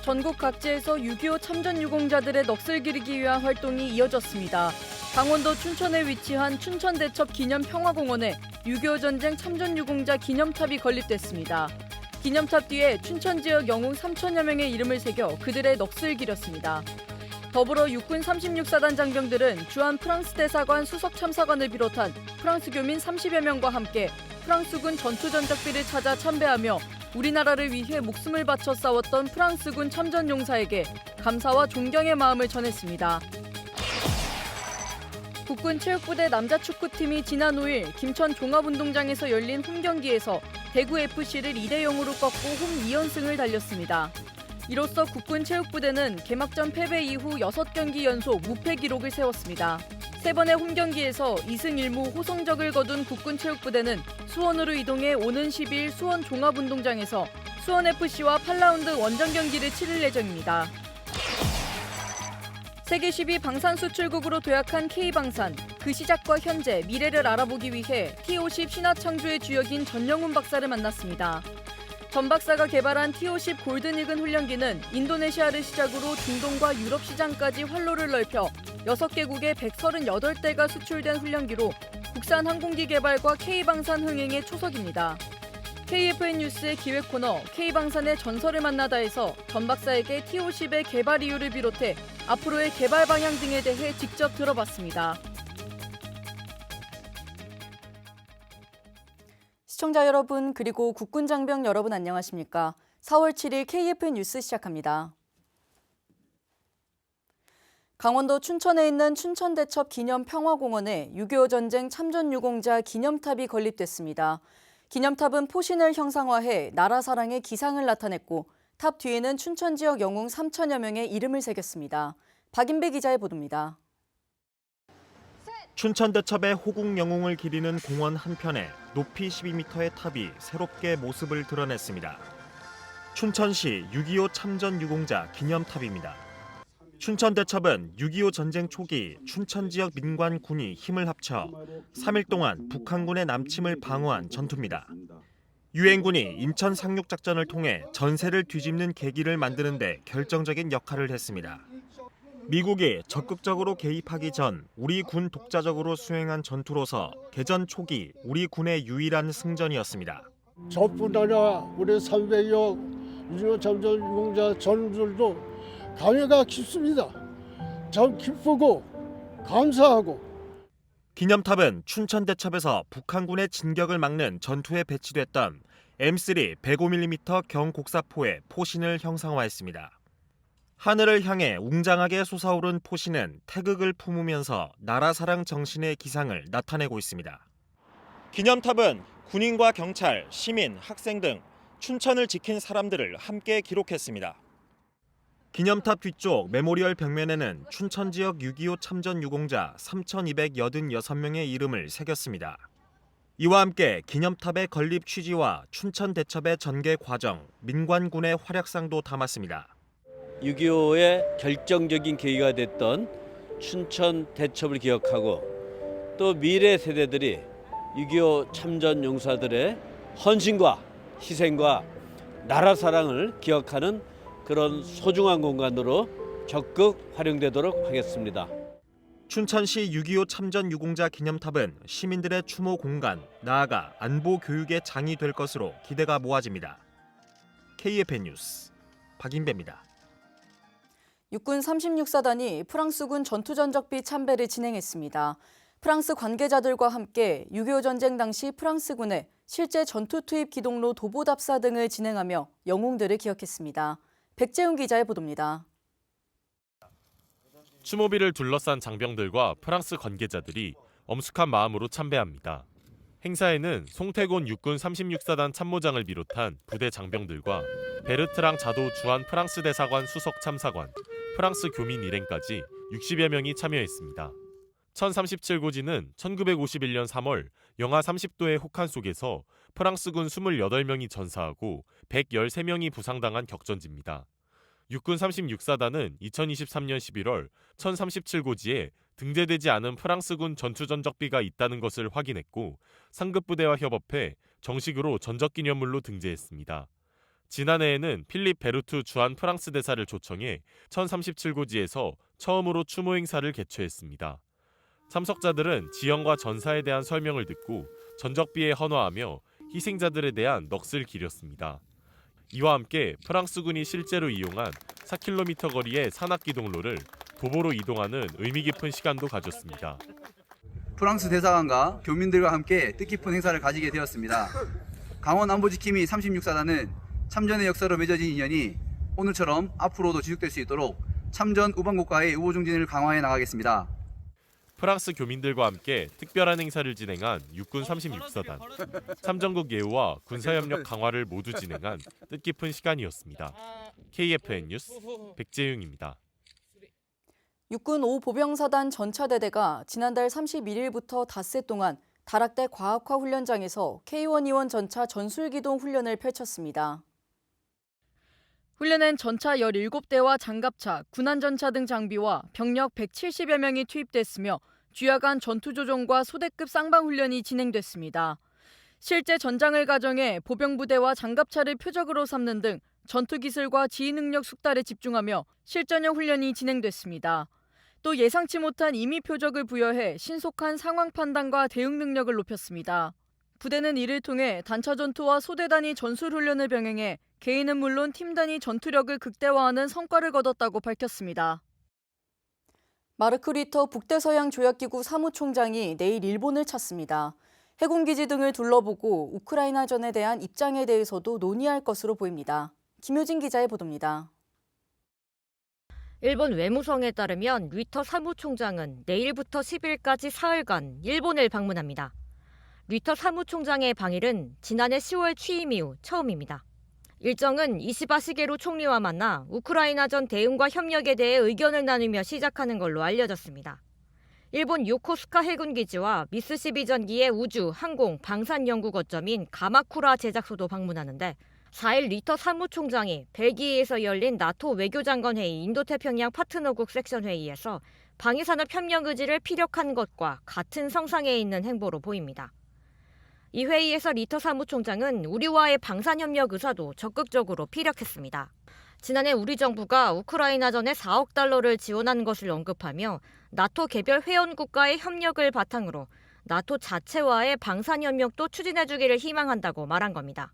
전국 각지에서 6.25 참전 유공자들의 넋을 기리기 위한 활동이 이어졌습니다. 강원도 춘천에 위치한 춘천대첩 기념평화공원에 6.25 전쟁 참전 유공자 기념탑이 건립됐습니다. 기념탑 뒤에 춘천 지역 영웅 3천여 명의 이름을 새겨 그들의 넋을 기렸습니다. 더불어 육군 36사단 장병들은 주한 프랑스 대사관 수석 참사관을 비롯한 프랑스 교민 30여 명과 함께 프랑스군 전투전적비를 찾아 참배하며 우리나라를 위해 목숨을 바쳐 싸웠던 프랑스군 참전용사에게 감사와 존경의 마음을 전했습니다. 국군 체육부대 남자축구팀이 지난 5일 김천 종합운동장에서 열린 홈경기에서 대구FC를 2대0으로 꺾고 홈 2연승을 달렸습니다. 이로써 국군 체육부대는 개막전 패배 이후 6경기 연속 무패 기록을 세웠습니다. 3번의 홈경기에서 2승 1무 호성적을 거둔 국군 체육부대는 수원으로 이동해 오는 12일 수원 종합운동장에서 수원FC와 8라운드 원정 경기를 치를 예정입니다. 세계 10위 방산수출국으로 도약한 K방산. 그 시작과 현재, 미래를 알아보기 위해 T50 신화창조의 주역인 전영훈 박사를 만났습니다. 전 박사가 개발한 T50 골든이글 훈련기는 인도네시아를 시작으로 중동과 유럽 시장까지 활로를 넓혀 6개국에 138대가 수출된 훈련기로 국산 항공기 개발과 K방산 흥행의 초석입니다. KFN 뉴스의 기획 코너 K방산의 전설을 만나다에서 전 박사에게 T50의 개발 이유를 비롯해 앞으로의 개발 방향 등에 대해 직접 들어봤습니다. 시청자 여러분 그리고 국군 장병 여러분 안녕하십니까? 4월 7일 KFN 뉴스 시작합니다. 강원도 춘천에 있는 춘천대첩 기념평화공원에 6.25 전쟁 참전 유공자 기념탑이 건립됐습니다. 기념탑은 포신을 형상화해 나라 사랑의 기상을 나타냈고 탑 뒤에는 춘천 지역 영웅 3천여 명의 이름을 새겼습니다. 박인배 기자의 보도입니다. 춘천대첩의 호국 영웅을 기리는 공원 한편에 높이 12m의 탑이 새롭게 모습을 드러냈습니다. 춘천시 6.25 참전 유공자 기념탑입니다. 춘천대첩은 6.25 전쟁 초기 춘천 지역 민관 군이 힘을 합쳐 3일 동안 북한군의 남침을 방어한 전투입니다. 유엔군이 인천 상륙작전을 통해 전세를 뒤집는 계기를 만드는 데 결정적인 역할을 했습니다. 미국이 적극적으로 개입하기 전 우리 군 독자적으로 수행한 전투로서 개전 초기 우리 군의 유일한 승전이었습니다. 저뿐 아니라 우리 300여 6.25 참전 유공자 전우들도 감회가 깊습니다. 참 기쁘고 감사하고. 기념탑은 춘천대첩에서 북한군의 진격을 막는 전투에 배치됐던 M3 105mm 경곡사포의 포신을 형상화했습니다. 하늘을 향해 웅장하게 솟아오른 포신은 태극을 품으면서 나라 사랑 정신의 기상을 나타내고 있습니다. 기념탑은 군인과 경찰, 시민, 학생 등 춘천을 지킨 사람들을 함께 기록했습니다. 기념탑 뒤쪽 메모리얼 벽면에는 춘천 지역 6.25 참전 유공자 3,286명의 이름을 새겼습니다. 이와 함께 기념탑의 건립 취지와 춘천 대첩의 전개 과정, 민관군의 활약상도 담았습니다. 6.25의 결정적인 계기가 됐던 춘천 대첩을 기억하고 또 미래 세대들이 6.25 참전 용사들의 헌신과 희생과 나라 사랑을 기억하는 그런 소중한 공간으로 적극 활용되도록 하겠습니다. 춘천시 6.25 참전 유공자 기념탑은 시민들의 추모 공간, 나아가 안보 교육의 장이 될 것으로 기대가 모아집니다. KFN 뉴스 박인배입니다. 육군 36사단이 프랑스군 전투전적비 참배를 진행했습니다. 프랑스 관계자들과 함께 6.25 전쟁 당시 프랑스군의 실제 전투 투입 기동로 도보답사 등을 진행하며 영웅들을 기억했습니다. 백재훈 기자의 보도입니다. 추모비를 둘러싼 장병들과 프랑스 관계자들이 엄숙한 마음으로 참배합니다. 행사에는 송태곤 육군 36사단 참모장을 비롯한 부대 장병들과 베르트랑 자도 주한 프랑스 대사관 수석 참사관, 프랑스 교민 일행까지 60여 명이 참여했습니다. 1037고지는 1951년 3월 영하 30도의 혹한 속에서 프랑스군 28명이 전사하고 113명이 부상당한 격전지입니다. 육군 36사단은 2023년 11월 1037고지에 등재되지 않은 프랑스군 전투전적비가 있다는 것을 확인했고 상급부대와 협업해 정식으로 전적기념물로 등재했습니다. 지난해에는 필립 베르투 주한 프랑스 대사를 초청해 1037고지에서 처음으로 추모 행사를 개최했습니다. 참석자들은 지형과 전사에 대한 설명을 듣고 전적비에 헌화하며 희생자들에 대한 넋을 기렸습니다. 이와 함께 프랑스군이 실제로 이용한 4km 거리의 산악기동로를 도보로 이동하는 의미 깊은 시간도 가졌습니다. 프랑스 대사관과 교민들과 함께 뜻깊은 행사를 가지게 되었습니다. 강원 안보지킴이 36사단은 참전의 역사로 맺어진 인연이 오늘처럼 앞으로도 지속될 수 있도록 참전 우방국과의 우호증진을 강화해 나가겠습니다. 프랑스 교민들과 함께 특별한 행사를 진행한 육군 36사단. 참전국 예우와 군사협력 강화를 모두 진행한 뜻깊은 시간이었습니다. KFN 뉴스 백재윤입니다. 육군 5보병사단 전차대대가 지난달 31일부터 닷새 동안 다락대 과학화 훈련장에서 K1E1 전차 전술기동 훈련을 펼쳤습니다. 훈련엔 전차 17대와 장갑차, 군안전차 등 장비와 병력 170여 명이 투입됐으며 주야 간 전투조정과 소대급 쌍방훈련이 진행됐습니다. 실제 전장을 가정해 보병부대와 장갑차를 표적으로 삼는 등 전투기술과 지휘능력 숙달에 집중하며 실전형 훈련이 진행됐습니다. 또 예상치 못한 임의 표적을 부여해 신속한 상황 판단과 대응 능력을 높였습니다. 부대는 이를 통해 단차 전투와 소대 단위 전술 훈련을 병행해 개인은 물론 팀 단위 전투력을 극대화하는 성과를 거뒀다고 밝혔습니다. 마르크 리터 북대서양 조약기구 사무총장이 내일 일본을 찾습니다. 해군기지 등을 둘러보고 우크라이나전에 대한 입장에 대해서도 논의할 것으로 보입니다. 김효진 기자의 보도입니다. 일본 외무성에 따르면 리터 사무총장은 내일부터 10일까지 사흘간 일본을 방문합니다. 리터 사무총장의 방일은 지난해 10월 취임 이후 처음입니다. 일정은 이시바 시게루 총리와 만나 우크라이나전 대응과 협력에 대해 의견을 나누며 시작하는 걸로 알려졌습니다. 일본 요코스카 해군기지와 미쓰시비 전기의 우주, 항공, 방산 연구 거점인 가마쿠라 제작소도 방문하는데 4일 리터 사무총장이 벨기에에서 열린 나토 외교장관회의 인도태평양 파트너국 섹션 회의에서 방위산업협력 의지를 피력한 것과 같은 성상에 있는 행보로 보입니다. 이 회의에서 리터 사무총장은 우리와의 방산협력 의사도 적극적으로 피력했습니다. 지난해 우리 정부가 우크라이나전에 4억 달러를 지원한 것을 언급하며 나토 개별 회원국과의 협력을 바탕으로 나토 자체와의 방산협력도 추진해주기를 희망한다고 말한 겁니다.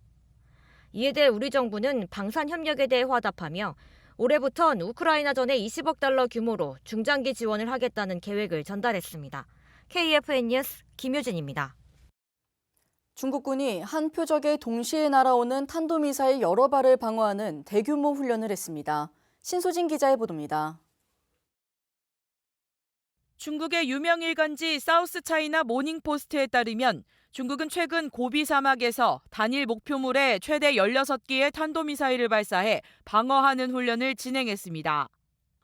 이에 대해 우리 정부는 방산협력에 대해 화답하며 올해부턴 우크라이나전에 20억 달러 규모로 중장기 지원을 하겠다는 계획을 전달했습니다. KFN 뉴스 김효진입니다. 중국군이 한 표적에 동시에 날아오는 탄도미사일 여러 발을 방어하는 대규모 훈련을 했습니다. 신소진 기자의 보도입니다. 중국의 유명 일간지 사우스차이나 모닝포스트에 따르면 중국은 최근 고비 사막에서 단일 목표물에 최대 16개의 탄도미사일을 발사해 방어하는 훈련을 진행했습니다.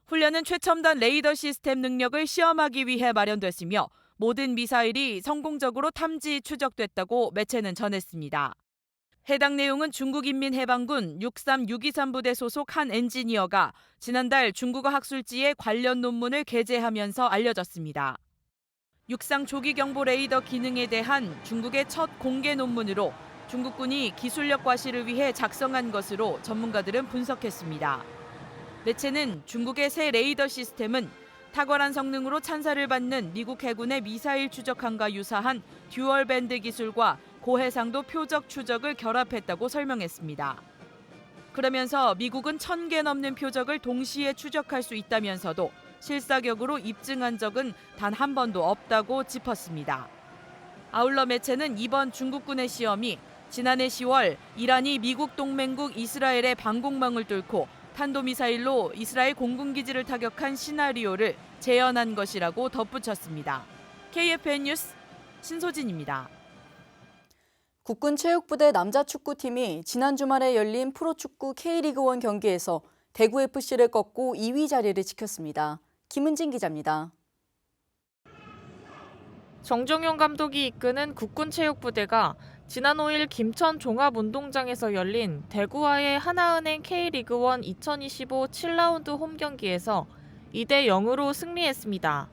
훈련은 최첨단 레이더 시스템 능력을 시험하기 위해 마련됐으며 모든 미사일이 성공적으로 탐지 추적됐다고 매체는 전했습니다. 해당 내용은 중국인민해방군 63623부대 소속 한 엔지니어가 지난달 중국어 학술지에 관련 논문을 게재하면서 알려졌습니다. 육상 조기경보 레이더 기능에 대한 중국의 첫 공개 논문으로 중국군이 기술력 과시를 위해 작성한 것으로 전문가들은 분석했습니다. 매체는 중국의 새 레이더 시스템은 탁월한 성능으로 찬사를 받는 미국 해군의 미사일 추적함과 유사한 듀얼 밴드 기술과 고해상도 표적 추적을 결합했다고 설명했습니다. 그러면서 미국은 1000개 넘는 표적을 동시에 추적할 수 있다면서도 실사격으로 입증한 적은 단 한 번도 없다고 짚었습니다. 아울러 매체는 이번 중국군의 시험이 지난해 10월 이란이 미국 동맹국 이스라엘의 방공망을 뚫고 탄도미사일로 이스라엘 공군기지를 타격한 시나리오를 재현한 것이라고 덧붙였습니다. KFN 뉴스 신소진입니다. 국군체육부대 남자축구팀이 지난 주말에 열린 프로축구 K리그1 경기에서 대구FC를 꺾고 2위 자리를 지켰습니다. 김은진 기자입니다. 정종용 감독이 이끄는 국군체육부대가 지난 5일 김천 종합운동장에서 열린 대구와의 하나은행 K리그1 2025 7라운드 홈경기에서 2대 0으로 승리했습니다.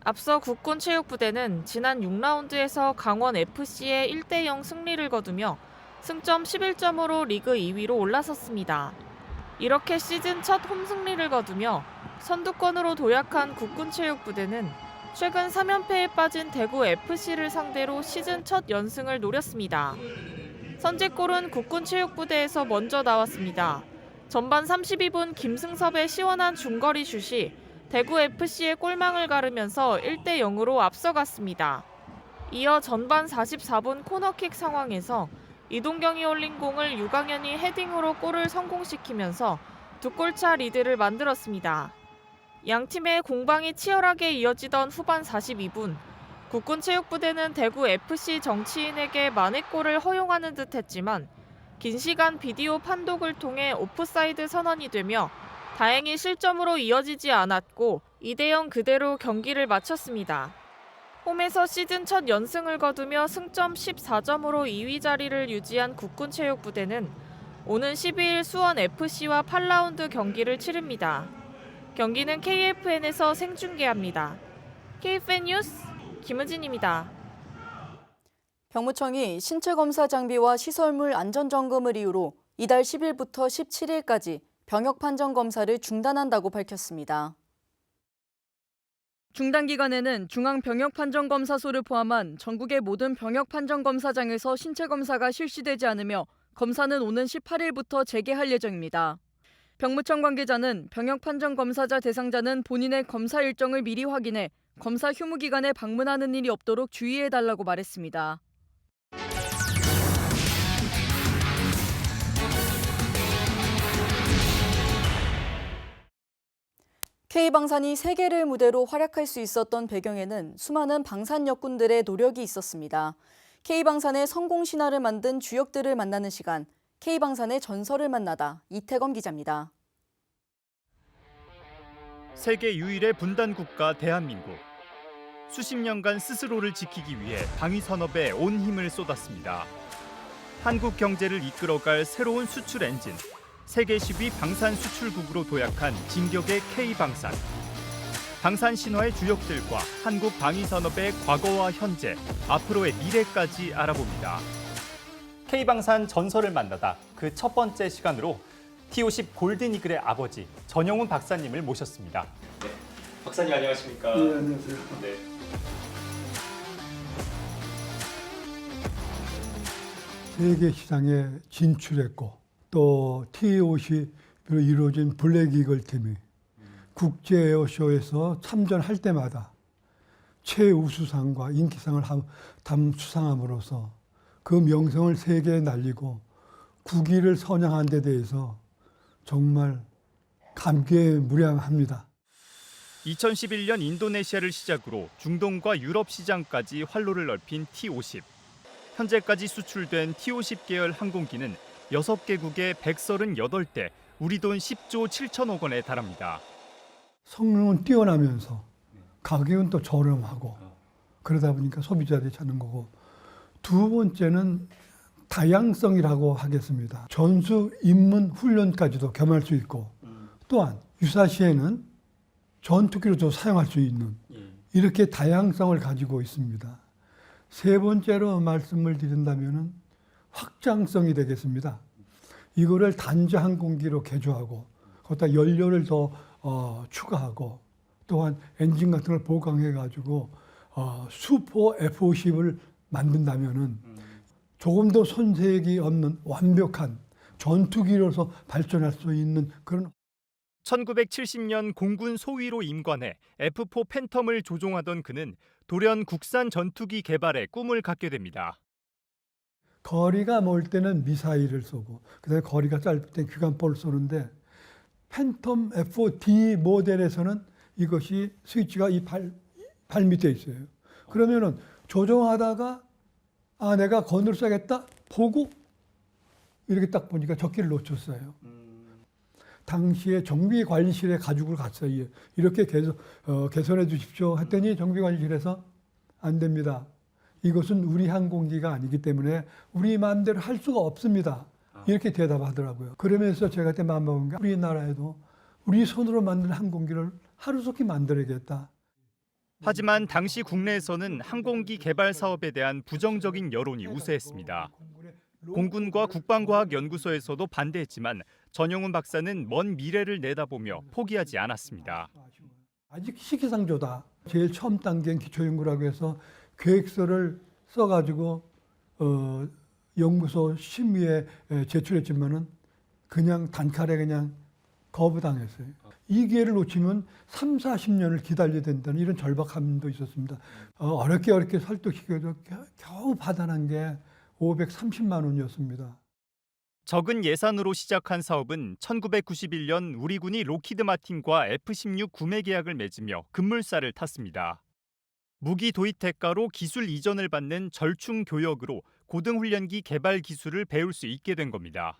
앞서 국군체육부대는 지난 6라운드에서 강원FC의 1대 0 승리를 거두며 승점 11점으로 리그 2위로 올라섰습니다. 이렇게 시즌 첫 홈승리를 거두며 선두권으로 도약한 국군체육부대는 최근 3연패에 빠진 대구 FC를 상대로 시즌 첫 연승을 노렸습니다. 선제골은 국군체육부대에서 먼저 나왔습니다. 전반 32분 김승섭의 시원한 중거리 슛이 대구 FC의 골망을 가르면서 1대0으로 앞서갔습니다. 이어 전반 44분 코너킥 상황에서 이동경이 올린 공을 유강현이 헤딩으로 골을 성공시키면서 2골차 리드를 만들었습니다. 양팀의 공방이 치열하게 이어지던 후반 42분, 국군체육부대는 대구 FC 정치인에게 만회골을 허용하는 듯 했지만 긴 시간 비디오 판독을 통해 오프사이드 선언이 되며 다행히 실점으로 이어지지 않았고 2대0 그대로 경기를 마쳤습니다. 홈에서 시즌 첫 연승을 거두며 승점 14점으로 2위 자리를 유지한 국군체육부대는 오는 12일 수원FC와 8라운드 경기를 치릅니다. 경기는 KFN에서 생중계합니다. KFN 뉴스 김은진입니다. 병무청이 신체검사 장비와 시설물 안전점검을 이유로 이달 10일부터 17일까지 병역판정검사를 중단한다고 밝혔습니다. 중단 기간에는 중앙병역판정검사소를 포함한 전국의 모든 병역판정검사장에서 신체검사가 실시되지 않으며 검사는 오는 18일부터 재개할 예정입니다. 병무청 관계자는 병역판정검사자 대상자는 본인의 검사 일정을 미리 확인해 검사 휴무 기간에 방문하는 일이 없도록 주의해달라고 말했습니다. K방산이 세계를 무대로 활약할 수 있었던 배경에는 수많은 방산 역군들의 노력이 있었습니다. K방산의 성공 신화를 만든 주역들을 만나는 시간, K방산의 전설을 만나다 이태검 기자입니다. 세계 유일의 분단 국가 대한민국. 수십 년간 스스로를 지키기 위해 방위 산업에 온 힘을 쏟았습니다. 한국 경제를 이끌어갈 새로운 수출 엔진, 세계 10위 방산 수출국으로 도약한 진격의 K방산. 방산 신화의 주역들과 한국 방위 산업의 과거와 현재, 앞으로의 미래까지 알아봅니다. K방산 전설을 만나다 그 첫 번째 시간으로 T50 골든이글의 아버지 전영훈 박사님을 모셨습니다. 네, 박사님 안녕하십니까? 네, 안녕하세요. 네. 세계 시장에 진출했고 또 T50으로 이루어진 블랙이글 팀이 국제 에어쇼에서 참전할 때마다 최우수상과 인기상을 수상함으로써 그 명성을 세계에 날리고 국위를 선양한 데 대해서 정말 감개무량합니다. 2011년 인도네시아를 시작으로 중동과 유럽 시장까지 활로를 넓힌 T50. 현재까지 수출된 T50 계열 항공기는 6개국에 138대, 우리 돈 10조 7천억 원에 달합니다. 성능은 뛰어나면서 가격은 또 저렴하고 그러다 보니까 소비자들이 찾는 거고, 두 번째는 다양성이라고 하겠습니다. 전수 입문 훈련까지도 겸할 수 있고 또한 유사시에는 전투기로도 사용할 수 있는 이렇게 다양성을 가지고 있습니다. 세 번째로 말씀을 드린다면 확장성이 되겠습니다. 이거를 단지 항공기로 개조하고 거기다 연료를 더 추가하고 또한 엔진 같은 걸 보강해가지고 슈퍼 F-50을 만든다면은 조금 더 손색이 없는 완벽한 전투기로서 발전할 수 있는 그런. 1970년 공군 소위로 임관해 F4 팬텀을 조종하던 그는 돌연 국산 전투기 개발에 꿈을 갖게 됩니다. 거리가 멀 때는 미사일을 쏘고 그다음에 거리가 짧을 때 기관포를 쏘는데 팬텀 F4D 모델에서는 이것이 스위치가 이 발 밑에 있어요. 그러면은 조종하다가 내가 건으로 쏴야겠다 보고 이렇게 딱 보니까 적기를 놓쳤어요. 당시에 정비관리실에 가지고 갔어요. 이렇게 개선해 주십시오 했더니 정비관리실에서 안 됩니다. 이것은 우리 항공기가 아니기 때문에 우리 마음대로 할 수가 없습니다. 이렇게 대답하더라고요. 그러면서 제가 그때 마음먹은 게 우리나라에도 우리 손으로 만든 항공기를 하루속히 만들어야겠다. 하지만 당시 국내에서는 항공기 개발 사업에 대한 부정적인 여론이 우세했습니다. 공군과 국방과학연구소에서도 반대했지만 전용훈 박사는 먼 미래를 내다보며 포기하지 않았습니다. 아직 시기상조다. 제일 처음 단계인 기초연구라고 해서 계획서를 써가지고 연구소 심의에 제출했지만은 그냥 단칼에 그냥 거부당했어요. 이 기회를 놓치면 3, 40년을 기다려야 된다는 이런 절박함도 있었습니다. 어렵게 설득시켜도 겨우 받아난 게 530만 원이었습니다. 적은 예산으로 시작한 사업은 1991년 우리 군이 로키드 마틴과 F-16 구매 계약을 맺으며 급물살을 탔습니다. 무기 도입 대가로 기술 이전을 받는 절충 교역으로 고등훈련기 개발 기술을 배울 수 있게 된 겁니다.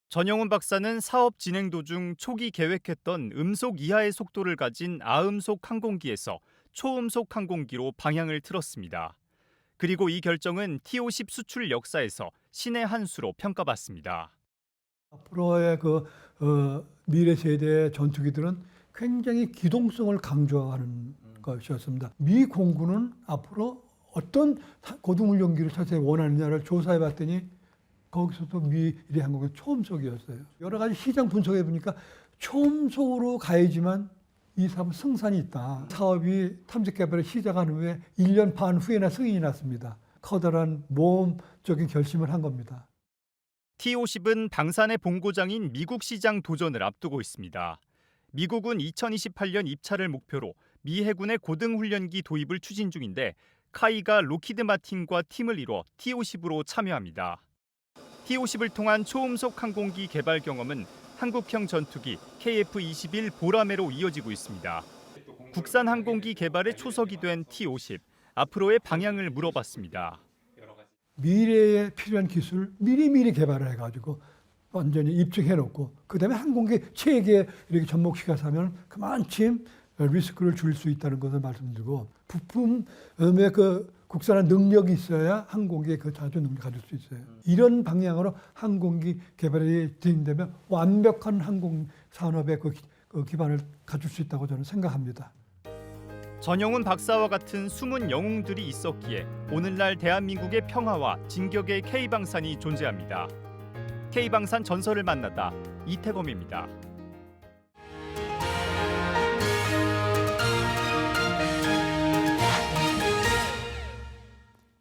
전용훈 박사는 사업 진행 도중 초기 계획했던 음속 이하의 속도를 가진 아음속 항공기에서 초음속 항공기로 방향을 틀었습니다. 그리고 이 결정은 T-50 수출 역사에서 신의 한 수로 평가받습니다. 앞으로의 미래 세대의 전투기들은 굉장히 기동성을 강조하는 것이었습니다. 미 공군은 앞으로 어떤 고등훈련기를 자세히 원하느냐를 조사해 봤더니 거기서도 미래 항공은 초음속이었어요. 여러 가지 시장 분석해 보니까 초음속으로 가야지만 이 사업은 승산이 있다. 사업이 탐색 개발을 시작한 후에 1년 반 후에나 승인이 났습니다. 커다란 모험적인 결심을 한 겁니다. T-50은 방산의 본고장인 미국 시장 도전을 앞두고 있습니다. 미국은 2028년 입찰을 목표로 미 해군의 고등훈련기 도입을 추진 중인데 카이가 로키드 마틴과 팀을 이뤄 T-50으로 참여합니다. T-50을 통한 초음속 항공기 개발 경험은 한국형 전투기 KF-21 보라매로 이어지고 있습니다. 국산 항공기 개발의 초석이 된 T-50, 앞으로의 방향을 물어봤습니다. 미래에 필요한 기술 미리 개발을 해가지고 완전히 입증해놓고 그다음에 항공기 체계에 이렇게 접목시켜서 하면 그만큼 리스크를 줄일 수 있다는 것을 말씀드리고 부품의 국산화 능력이 있어야 항공기에 자주 능력을 가질 수 있어요. 이런 방향으로 항공기 개발이 진행되면 완벽한 항공 산업의 기반을 갖출 수 있다고 저는 생각합니다. 전용훈 박사와 같은 숨은 영웅들이 있었기에 오늘날 대한민국의 평화와 진격의 K방산이 존재합니다. K방산 전설을 만나다 이태검입니다.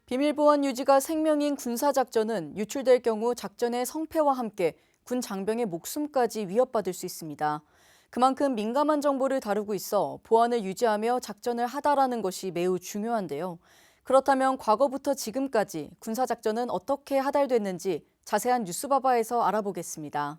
비밀 보안 유지가 생명인 군사작전은 유출될 경우 작전의 성패와 함께 군 장병의 목숨까지 위협받을 수 있습니다. 그만큼 민감한 정보를 다루고 있어 보안을 유지하며 작전을 하다라는 것이 매우 중요한데요. 그렇다면 과거부터 지금까지 군사작전은 어떻게 하달됐는지 자세한 뉴스바바에서 알아보겠습니다.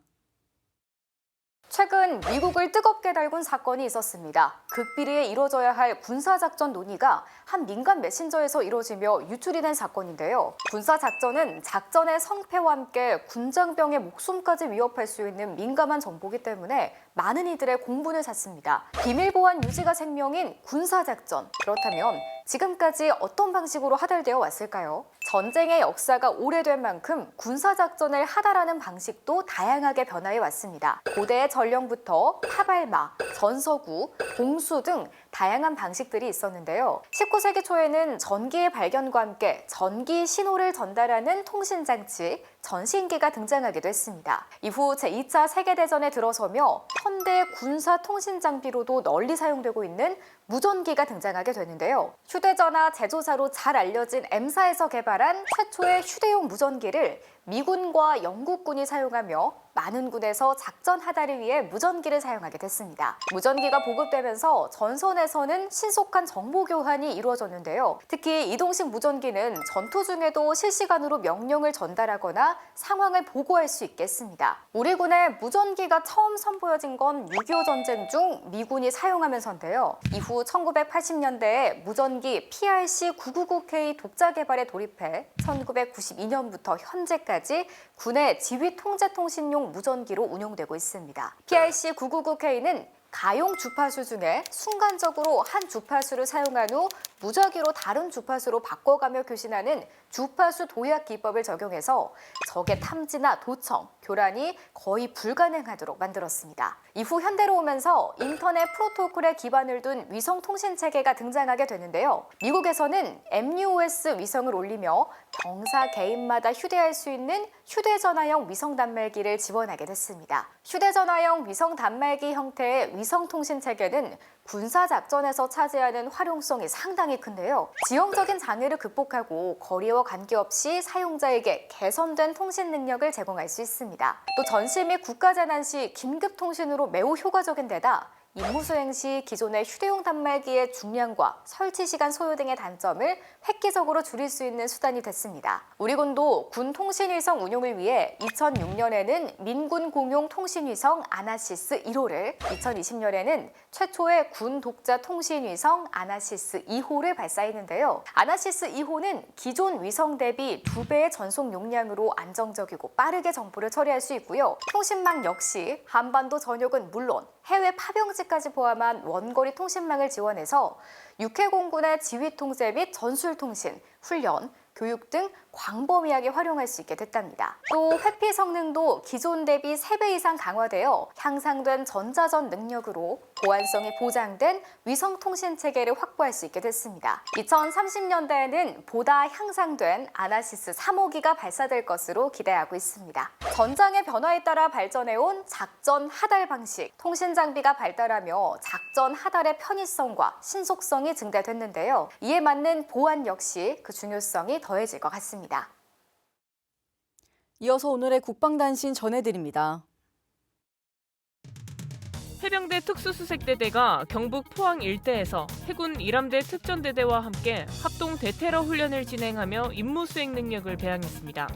최근 미국을 뜨겁게 달군 사건이 있었습니다. 극비리에 이뤄져야 할 군사작전 논의가 한 민간 메신저에서 이뤄지며 유출이 된 사건인데요. 군사작전은 작전의 성패와 함께 군장병의 목숨까지 위협할 수 있는 민감한 정보이기 때문에 많은 이들의 공분을 샀습니다. 비밀보안 유지가 생명인 군사작전. 그렇다면 지금까지 어떤 방식으로 하달되어 왔을까요? 전쟁의 역사가 오래된 만큼 군사작전을 하달하는 방식도 다양하게 변화해 왔습니다. 고대의 전령부터 타발마, 전서구, 봉수 등 다양한 방식들이 있었는데요. 19세기 초에는 전기의 발견과 함께 전기 신호를 전달하는 통신장치, 전신기가 등장하기도 했습니다. 이후 제2차 세계대전에 들어서며 현대 군사 통신 장비로도 널리 사용되고 있는 무전기가 등장하게 되는데요. 휴대전화 제조사로 잘 알려진 M사에서 개발한 최초의 휴대용 무전기를 미군과 영국군이 사용하며 많은 군에서 작전 하달을 위해 무전기를 사용하게 됐습니다. 무전기가 보급되면서 전선에서는 신속한 정보 교환이 이루어졌는데요. 특히 이동식 무전기는 전투 중에도 실시간으로 명령을 전달하거나 상황을 보고할 수 있겠습니다. 우리 군에 무전기가 처음 선보여진 건 6.25 전쟁 중 미군이 사용하면서인데요. 이후 1980년대에 무전기 PRC-999K 독자 개발에 돌입해 1992년부터 현재까지 군의 지휘 통제 통신용 무전기로 운용되고 있습니다. PRC-999K는 가용 주파수 중에 순간적으로 한 주파수를 사용한 후 무작위로 다른 주파수로 바꿔가며 교신하는 주파수 도약 기법을 적용해서 적의 탐지나 도청, 교란이 거의 불가능하도록 만들었습니다. 이후 현대로 오면서 인터넷 프로토콜에 기반을 둔 위성 통신 체계가 등장하게 되는데요. 미국에서는 MUOS 위성을 올리며 병사 개인마다 휴대할 수 있는 휴대전화형 위성 단말기를 지원하게 됐습니다. 휴대전화형 위성 단말기 형태의 위성 통신 체계는 군사 작전에서 차지하는 활용성이 상당히 큰데요. 지형적인 장애를 극복하고 거리와 관계없이 사용자에게 개선된 통신 능력을 제공할 수 있습니다. 또 전시 및 국가재난 시 긴급 통신으로 매우 효과적인 데다 임무 수행 시 기존의 휴대용 단말기의 중량과 설치 시간 소요 등의 단점을 획기적으로 줄일 수 있는 수단이 됐습니다. 우리 군도 군 통신위성 운용을 위해 2006년에는 민군 공용 통신위성 아나시스 1호를, 2020년에는 최초의 군 독자 통신위성 아나시스 2호를 발사했는데요. 아나시스 2호는 기존 위성 대비 2배의 전송 용량으로 안정적이고 빠르게 정보를 처리할 수 있고요. 통신망 역시 한반도 전역은 물론 해외 파병지까지 포함한 원거리 통신망을 지원해서 육해공군의 지휘통제 및 전술통신, 훈련, 교육 등 광범위하게 활용할 수 있게 됐답니다. 또 회피 성능도 기존 대비 3배 이상 강화되어 향상된 전자전 능력으로 보안성이 보장된 위성통신 체계를 확보할 수 있게 됐습니다. 2030년대에는 보다 향상된 아나시스 3호기가 발사될 것으로 기대하고 있습니다. 전장의 변화에 따라 발전해온 작전 하달 방식, 통신 장비가 발달하며 작전 하달의 편의성과 신속성이 증대됐는데요. 이에 맞는 보안 역시 그 중요성이 더해질 것 같습니다. 이어서 오늘의 국방단신 전해드립니다. 해병대 특수수색대대가 경북 포항 일대에서 해군 1함대 특전대대와 함께 합동 대테러 훈련을 진행하며 임무 수행 능력을 배양했습니다.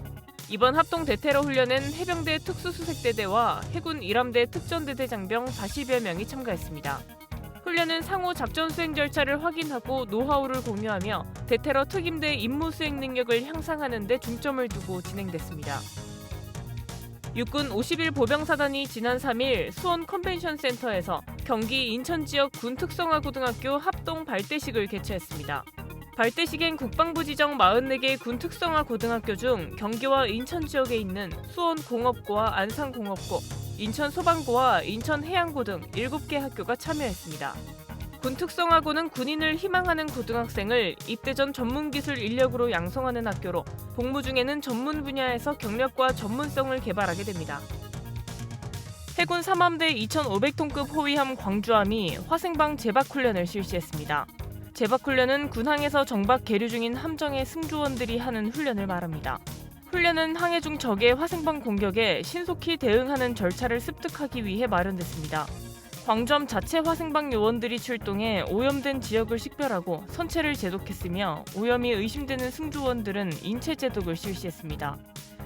이번 합동 대테러 훈련엔 해병대 특수수색대대와 해군 1함대 특전대대 장병 40여 명이 참가했습니다. 훈련은 상호 작전 수행 절차를 확인하고 노하우를 공유하며 대테러 특임대 임무 수행 능력을 향상하는 데 중점을 두고 진행됐습니다. 육군 51 보병사단이 지난 3일 수원 컨벤션 센터에서 경기 인천 지역 군 특성화 고등학교 합동 발대식을 개최했습니다. 발대식엔 국방부 지정 44개의 군 특성화 고등학교 중 경기와 인천 지역에 있는 수원 공업고와 안산 공업고, 인천 소방고와 인천 해양고 등 7개 학교가 참여했습니다. 군 특성화고는 군인을 희망하는 고등학생을 입대 전 전문기술 인력으로 양성하는 학교로 복무 중에는 전문 분야에서 경력과 전문성을 개발하게 됩니다. 해군 3함대 2,500톤급 호위함 광주함이 화생방 제박훈련을 실시했습니다. 제박훈련은 군항에서 정박 계류 중인 함정의 승조원들이 하는 훈련을 말합니다. 훈련은 항해 중 적의 화생방 공격에 신속히 대응하는 절차를 습득하기 위해 마련됐습니다. 광주함 자체 화생방 요원들이 출동해 오염된 지역을 식별하고 선체를 제독했으며 오염이 의심되는 승조원들은 인체 제독을 실시했습니다.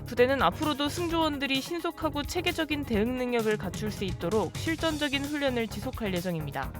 부대는 앞으로도 승조원들이 신속하고 체계적인 대응 능력을 갖출 수 있도록 실전적인 훈련을 지속할 예정입니다.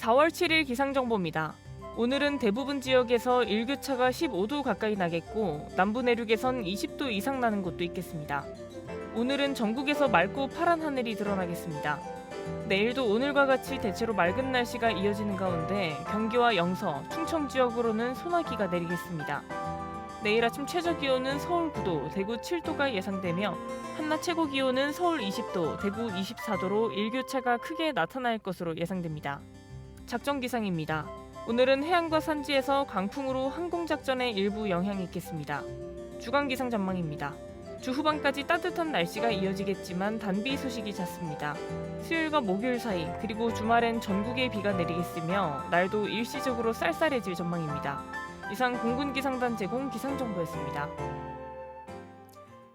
4월 7일 기상정보입니다. 오늘은 대부분 지역에서 일교차가 15도 가까이 나겠고 남부 내륙에선 20도 이상 나는 곳도 있겠습니다. 오늘은 전국에서 맑고 파란 하늘이 드러나겠습니다. 내일도 오늘과 같이 대체로 맑은 날씨가 이어지는 가운데 경기와 영서, 충청 지역으로는 소나기가 내리겠습니다. 내일 아침 최저기온은 서울 9도, 대구 7도가 예상되며 한낮 최고기온은 서울 20도, 대구 24도로 일교차가 크게 나타날 것으로 예상됩니다. 작전 기상입니다. 오늘은 해안과 산지에서 강풍으로 항공작전에 일부 영향이 있겠습니다. 주간 기상 전망입니다. 주 후반까지 따뜻한 날씨가 이어지겠지만 단비 소식이 잦습니다. 수요일과 목요일 사이 그리고 주말엔 전국에 비가 내리겠으며 날도 일시적으로 쌀쌀해질 전망입니다. 이상 공군기상단 제공 기상정보였습니다.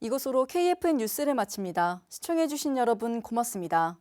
이것으로 KFN 뉴스를 마칩니다. 시청해주신 여러분 고맙습니다.